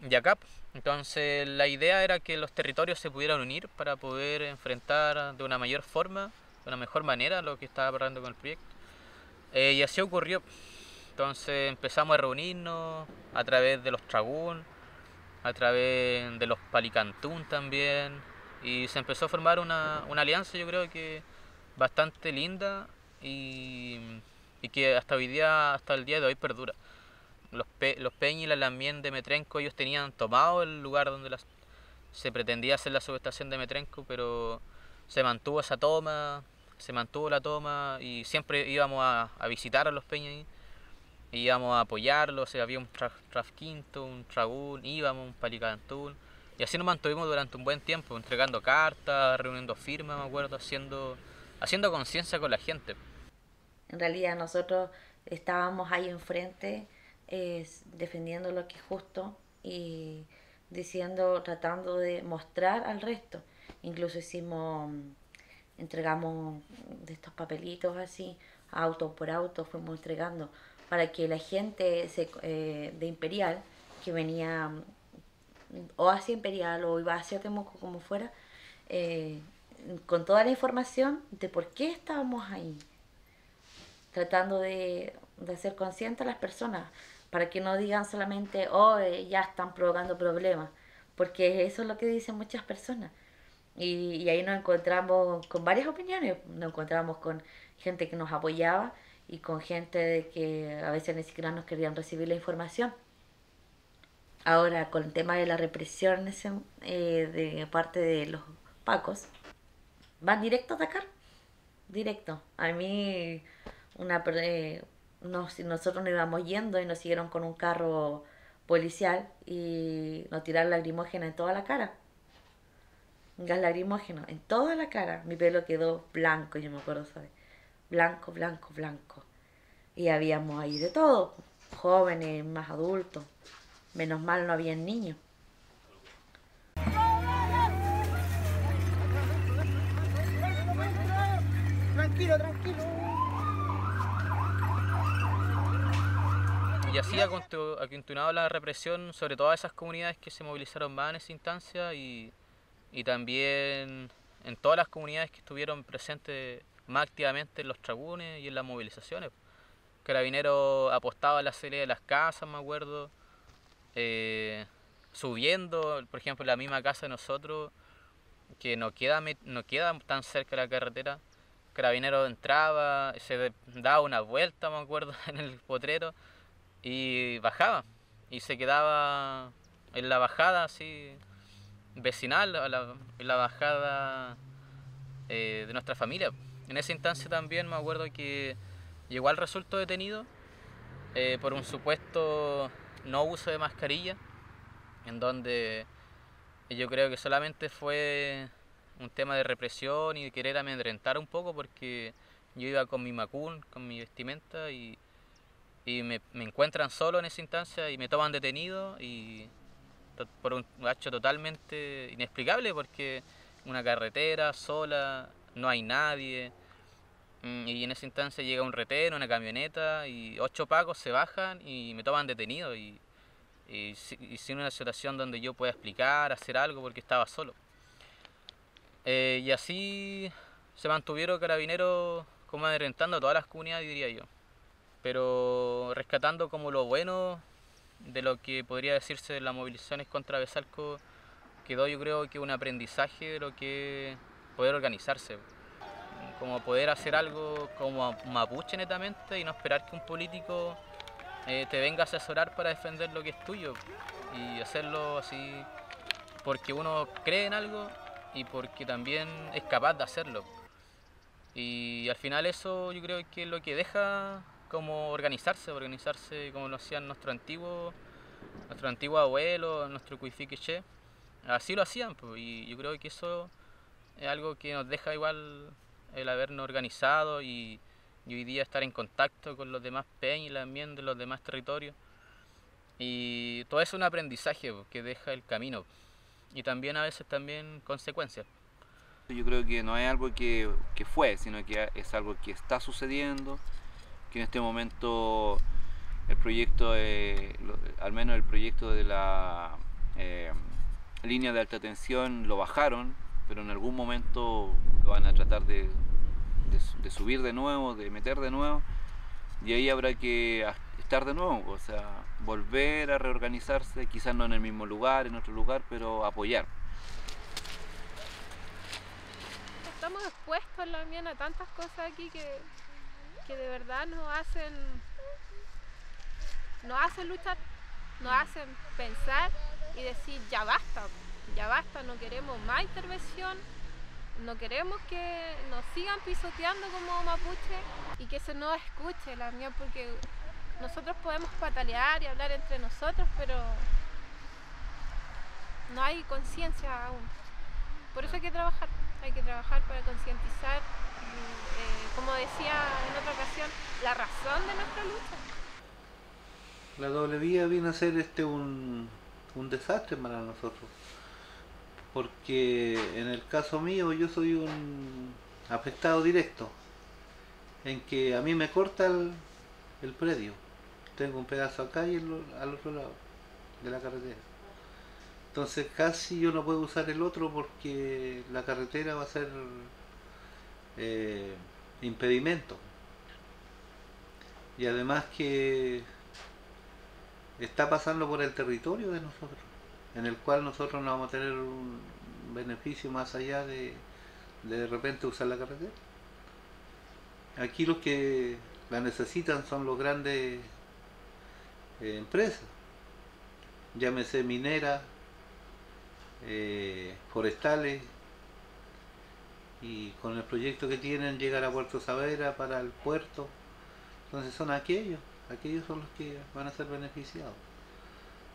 y acá. Entonces la idea era que los territorios se pudieran unir para poder enfrentar de una mayor forma, de una mejor manera lo que estaba pasando con el proyecto. Y así ocurrió. Entonces empezamos a reunirnos a través de los Tragún, a través de los Palicantún también, y se empezó a formar una alianza, yo creo que bastante linda y que hasta el día de hoy perdura. Los Peñi y la Lamien de Metrenco, ellos tenían tomado el lugar donde se pretendía hacer la subestación de Metrenco, pero se mantuvo esa toma, se mantuvo la toma y siempre íbamos a visitar a los Peñi ahí, íbamos a apoyarlos. O sea, había un Trafquinto, un Tragún, íbamos, un Palicantún, y así nos mantuvimos durante un buen tiempo, entregando cartas, reuniendo firmas, me acuerdo, haciendo conciencia con la gente. En realidad nosotros estábamos ahí enfrente defendiendo lo que es justo y tratando de mostrar al resto. Incluso entregamos de estos papelitos así, auto por auto, fuimos entregando para que la gente de Imperial, que venía o hacia Imperial o iba hacia Temuco, como fuera, con toda la información de por qué estábamos ahí, tratando de hacer conscientes a las personas, para que no digan solamente, ya están provocando problemas, porque eso es lo que dicen muchas personas. Y ahí nos encontramos con varias opiniones, nos encontramos con gente que nos apoyaba y con gente de que a veces ni siquiera nos querían recibir la información. Ahora, con el tema de la represión de parte de los pacos, van directo a atacar, directo. A mí, nosotros nos íbamos yendo y nos siguieron con un carro policial y nos tiraron lacrimógena en toda la cara. Gas lacrimógeno en toda la cara. Mi pelo quedó blanco, yo me acuerdo, ¿sabes? Blanco, blanco, blanco. Y habíamos ahí de todo, jóvenes, más adultos. Menos mal no había niños. Tranquilo, tranquilo. Y así ha continuado la represión sobre todas esas comunidades que se movilizaron más en esa instancia y también en todas las comunidades que estuvieron presentes más activamente en los tragunes y en las movilizaciones. Carabineros apostaba a la salida de las casas, me acuerdo, subiendo, por ejemplo, la misma casa de nosotros, que no queda tan cerca de la carretera. Carabineros entraba, se daba una vuelta, me acuerdo, en el potrero y bajaba, y se quedaba en la bajada así vecinal, la bajada de nuestra familia. En esa instancia también me acuerdo que igual resultó detenido por un supuesto no uso de mascarilla, en donde yo creo que solamente fue un tema de represión y de querer amedrentar un poco, porque yo iba con mi macún, con mi vestimenta, y me encuentran solo en esa instancia y me toman detenido, y por un hecho totalmente inexplicable, porque una carretera sola, no hay nadie, y en esa instancia llega un retén, una camioneta, y 8 pacos se bajan y me toman detenido, y sin una situación donde yo pueda explicar, hacer algo, porque estaba solo. Y así se mantuvieron carabineros como amedrentando a todas las comunidades, diría yo, pero rescatando como lo bueno de lo que podría decirse de las movilizaciones contra Besalco. Quedó, yo creo, que un aprendizaje de lo que es poder organizarse, como poder hacer algo como mapuche netamente, y no esperar que un político te venga a asesorar para defender lo que es tuyo, y hacerlo así porque uno cree en algo y porque también es capaz de hacerlo. Y al final eso yo creo que es lo que deja como organizarse como lo hacían nuestros antiguos abuelos, nuestro cuifiqueche. Así lo hacían, pues, y yo creo que eso es algo que nos deja igual el habernos organizado y hoy día estar en contacto con los demás peñas también de los demás territorios. Y todo eso es un aprendizaje, pues, que deja el camino, y también a veces también consecuencias. Yo creo que no es algo que fue, sino que es algo que está sucediendo, que en este momento el proyecto, al menos el proyecto de la línea de alta tensión lo bajaron, pero en algún momento lo van a tratar de subir de nuevo, de meter de nuevo, y ahí habrá que estar de nuevo, o sea, volver a reorganizarse, quizás no en el mismo lugar, en otro lugar, pero apoyar. Estamos expuestos en la Miena a tantas cosas aquí que de verdad nos hacen luchar, nos hacen pensar y decir ya basta, no queremos más intervención, no queremos que nos sigan pisoteando como mapuche y que se nos escuche la mía, porque nosotros podemos patalear y hablar entre nosotros, pero no hay conciencia aún. Por eso hay que trabajar para concientizar, como decía en otra ocasión, la razón de nuestra lucha. La doble vía viene a ser un desastre para nosotros, porque en el caso mío yo soy un afectado directo, en que a mí me corta el predio, tengo un pedazo acá y al otro lado de la carretera. Entonces casi yo no puedo usar el otro porque la carretera va a ser impedimento. Y además que está pasando por el territorio de nosotros, en el cual nosotros no vamos a tener un beneficio más allá de repente usar la carretera. Aquí los que la necesitan son los grandes empresas, llámese mineras, forestales, y con el proyecto que tienen llegar a Puerto Saavedra para el puerto. Entonces son aquellos son los que van a ser beneficiados.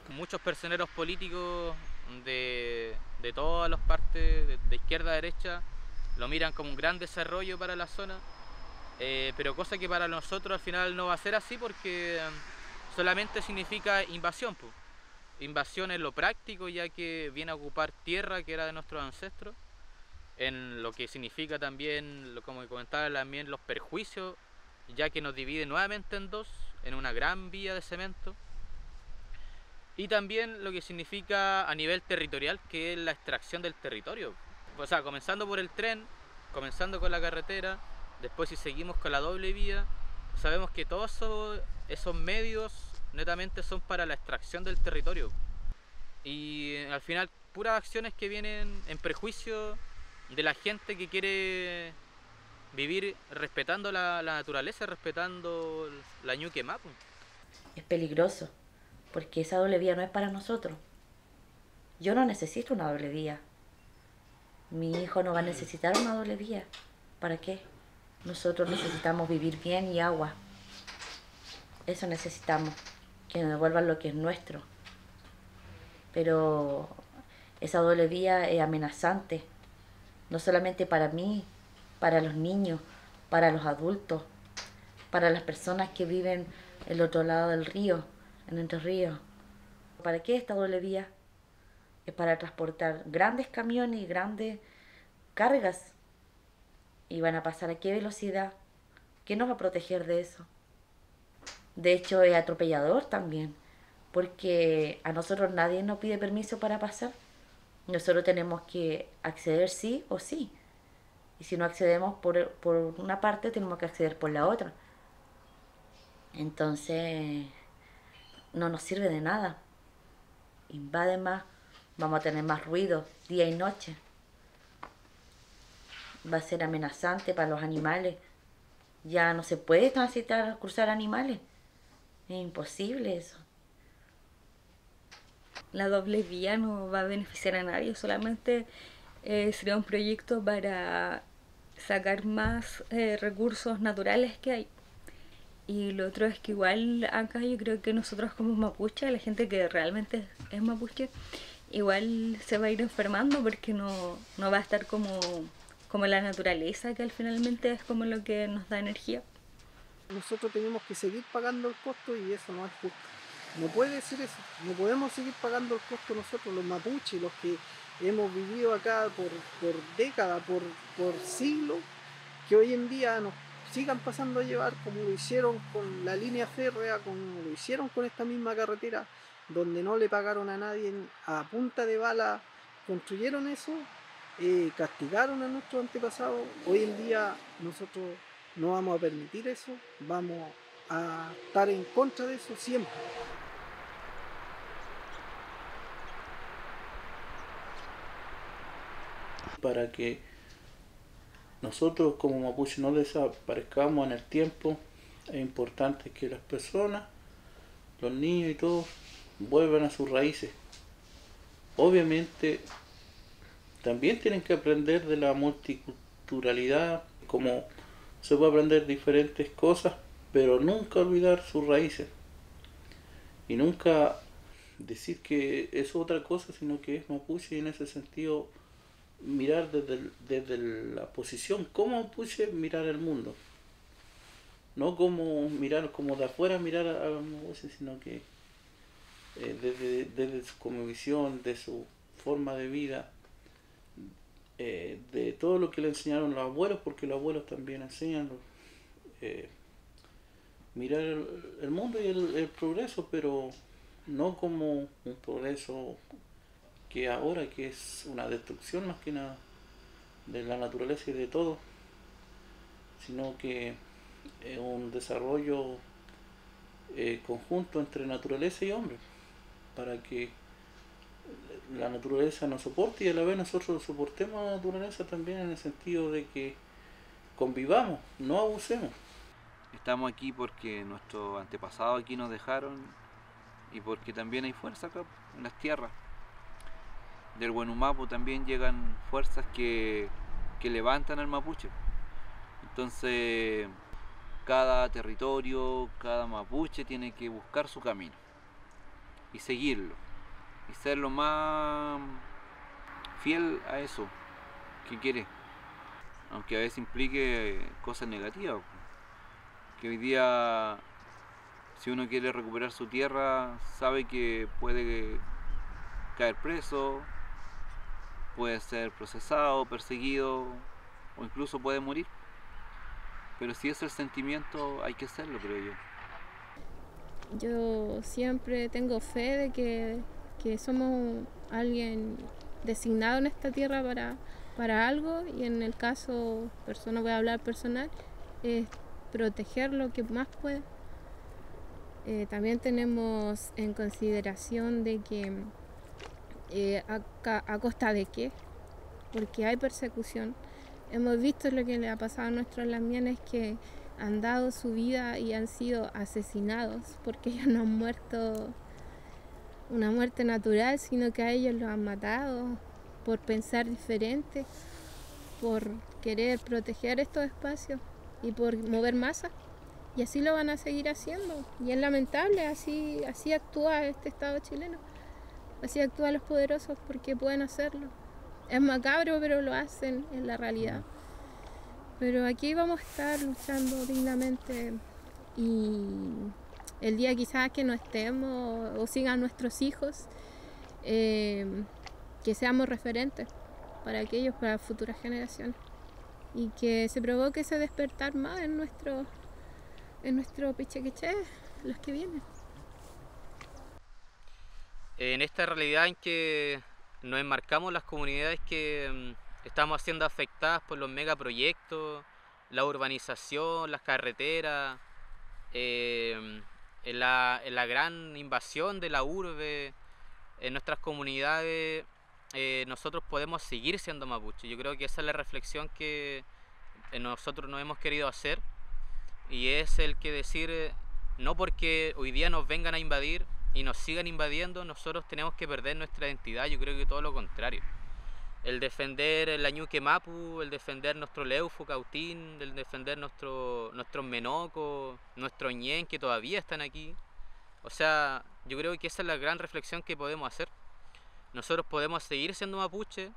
Muchos personeros políticos de todas las partes, de izquierda a derecha, lo miran como un gran desarrollo para la zona, pero cosa que para nosotros al final no va a ser así, porque solamente significa invasión, pues. Invasión en lo práctico, ya que viene a ocupar tierra que era de nuestros ancestros, en lo que significa también, como comentaba también, los perjuicios, ya que nos divide nuevamente en dos, en una gran vía de cemento, y también lo que significa a nivel territorial, que es la extracción del territorio. O sea, comenzando por el tren, comenzando con la carretera, después si seguimos con la doble vía, sabemos que todos esos medios netamente son para la extracción del territorio, y al final puras acciones que vienen en perjuicio de la gente que quiere vivir respetando la naturaleza, respetando la ñuque mapu. Es peligroso, porque esa doble vía no es para nosotros. Yo no necesito una doble vía. Mi hijo no va a necesitar una doble vía. ¿Para qué? Nosotros necesitamos vivir bien y agua. Eso necesitamos, que nos devuelvan lo que es nuestro. Pero esa doble vía es amenazante, no solamente para mí, para los niños, para los adultos, para las personas que viven el otro lado del río, en Entre Ríos. ¿Para qué esta doble vía? Es para transportar grandes camiones y grandes cargas. ¿Y van a pasar a qué velocidad? ¿Quién nos va a proteger de eso? De hecho, es atropellador también, porque a nosotros nadie nos pide permiso para pasar. Nosotros tenemos que acceder sí o sí. Y si no accedemos por una parte, tenemos que acceder por la otra. Entonces, no nos sirve de nada. Invade más, vamos a tener más ruido día y noche. Va a ser amenazante para los animales. Ya no se puede transitar, cruzar animales. Es imposible eso. La doble vía no va a beneficiar a nadie, solamente sería un proyecto para sacar más recursos naturales que hay. Y lo otro es que igual acá yo creo que nosotros como mapuche, la gente que realmente es mapuche, igual se va a ir enfermando porque no va a estar como la naturaleza, que al finalmente es como lo que nos da energía. Nosotros tenemos que seguir pagando el costo y eso no es justo. No puede ser eso, no podemos seguir pagando el costo nosotros, los mapuches, los que hemos vivido acá por décadas, por siglos, que hoy en día nos sigan pasando a llevar como lo hicieron con la línea férrea, como lo hicieron con esta misma carretera, donde no le pagaron a nadie a punta de bala, construyeron eso, castigaron a nuestros antepasados. Hoy en día nosotros no vamos a permitir eso, vamos a estar en contra de eso siempre. Para que nosotros como mapuche no desaparezcamos en el tiempo, es importante que las personas, los niños y todos, vuelvan a sus raíces. Obviamente también tienen que aprender de la multiculturalidad, como se puede aprender diferentes cosas, pero nunca olvidar sus raíces. Y nunca decir que es otra cosa, sino que es mapuche, y en ese sentido mirar desde la posición como mapuche, mirar el mundo. No como mirar como de afuera, mirar a los mapuches, sino que desde su cosmovisión, de su forma de vida, de todo lo que le enseñaron los abuelos, porque los abuelos también enseñan mirar el mundo y el progreso, pero no como un progreso que ahora, que es una destrucción más que nada de la naturaleza y de todo, sino que es un desarrollo conjunto entre naturaleza y hombre, para que la naturaleza nos soporte y a la vez nosotros soportemos a la naturaleza también, en el sentido de que convivamos, no abusemos. Estamos aquí porque nuestros antepasados aquí nos dejaron y porque también hay fuerza acá en las tierras. Del Huenumapu también llegan fuerzas que levantan al mapuche. Entonces cada territorio, cada mapuche tiene que buscar su camino y seguirlo y ser lo más fiel a eso que quiere, aunque a veces implique cosas negativas. Que hoy día, si uno quiere recuperar su tierra, sabe que puede caer preso, puede ser procesado, perseguido o incluso puede morir. Pero si es el sentimiento, hay que hacerlo, creo yo. Yo siempre tengo fe de que somos alguien designado en esta tierra para algo, y en el caso, voy a hablar personal, es proteger lo que más pueda. También tenemos en consideración de que a costa de qué, porque hay persecución. Hemos visto lo que le ha pasado a nuestros lamienes, que han dado su vida y han sido asesinados porque ellos no han muerto una muerte natural, sino que a ellos los han matado por pensar diferente, por querer proteger estos espacios y por mover masas. Y así lo van a seguir haciendo. Y es lamentable, así actúa este Estado chileno. Así actúan los poderosos porque pueden hacerlo. Es macabro, pero lo hacen, en la realidad. Pero aquí vamos a estar luchando dignamente y el día quizás que no estemos o sigan nuestros hijos, que seamos referentes para aquellos, para futuras generaciones y que se provoque ese despertar más en nuestro pichequeché, los que vienen. En esta realidad en que nos enmarcamos las comunidades que estamos siendo afectadas por los megaproyectos, la urbanización, las carreteras, en la gran invasión de la urbe, en nuestras comunidades, nosotros podemos seguir siendo mapuche. Yo creo que esa es la reflexión que nosotros no hemos querido hacer, y es el que decir, no porque hoy día nos vengan a invadir y nos sigan invadiendo, nosotros tenemos que perder nuestra identidad. Yo creo que todo lo contrario. El defender la Ñuque Mapu, el defender nuestro Leufu Cautín, el defender nuestros Menocos, nuestros Ñen que todavía están aquí. O sea, yo creo que esa es la gran reflexión que podemos hacer. Nosotros podemos seguir siendo mapuche,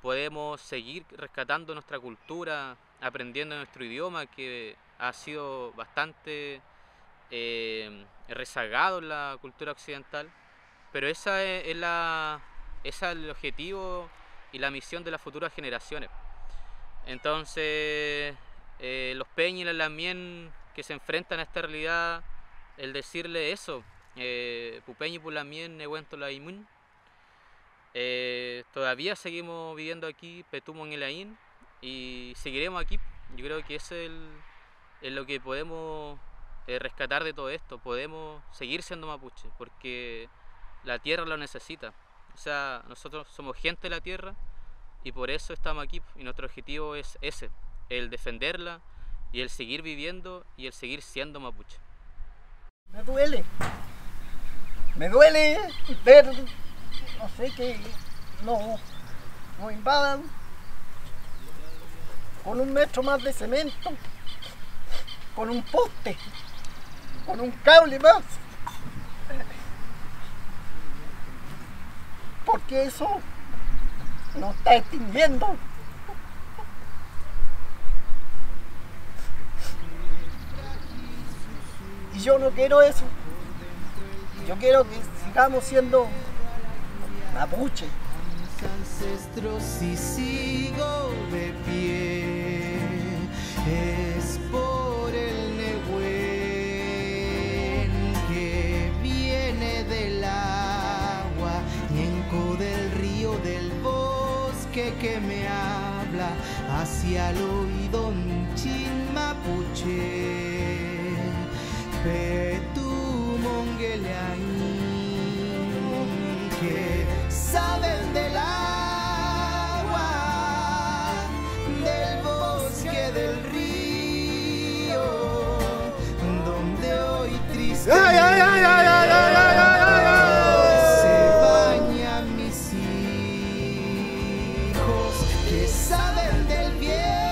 podemos seguir rescatando nuestra cultura, aprendiendo nuestro idioma que ha sido bastante rezagado en la cultura occidental, pero ese es el objetivo y la misión de las futuras generaciones. Entonces, los Peñi y las Lamien que se enfrentan a esta realidad, el decirle eso, Pupeñi Pulamien Nehuento la Imun, todavía seguimos viviendo aquí, Petumo en el Ain, y seguiremos aquí. Yo creo que eso es lo que podemos rescatar de todo esto. Podemos seguir siendo mapuche porque la tierra lo necesita. O sea, nosotros somos gente de la tierra y por eso estamos aquí, y nuestro objetivo es ese, el defenderla y el seguir viviendo y el seguir siendo mapuche. Me duele ver, no sé, que nos invadan con 1 metro más de cemento, con un poste, con un cable más. Porque eso nos está extinguiendo. Y yo no quiero eso. Yo quiero que sigamos siendo mapuche. Ancestros y sigo de pie, es por el Nehuen que viene del agua, Ñenco del río, del bosque que me habla hacia el oído un chin mapuche, Petumongeleaín, que saben del agua, del bosque, del río, donde hoy triste se bañan mis hijos, que saben del bien.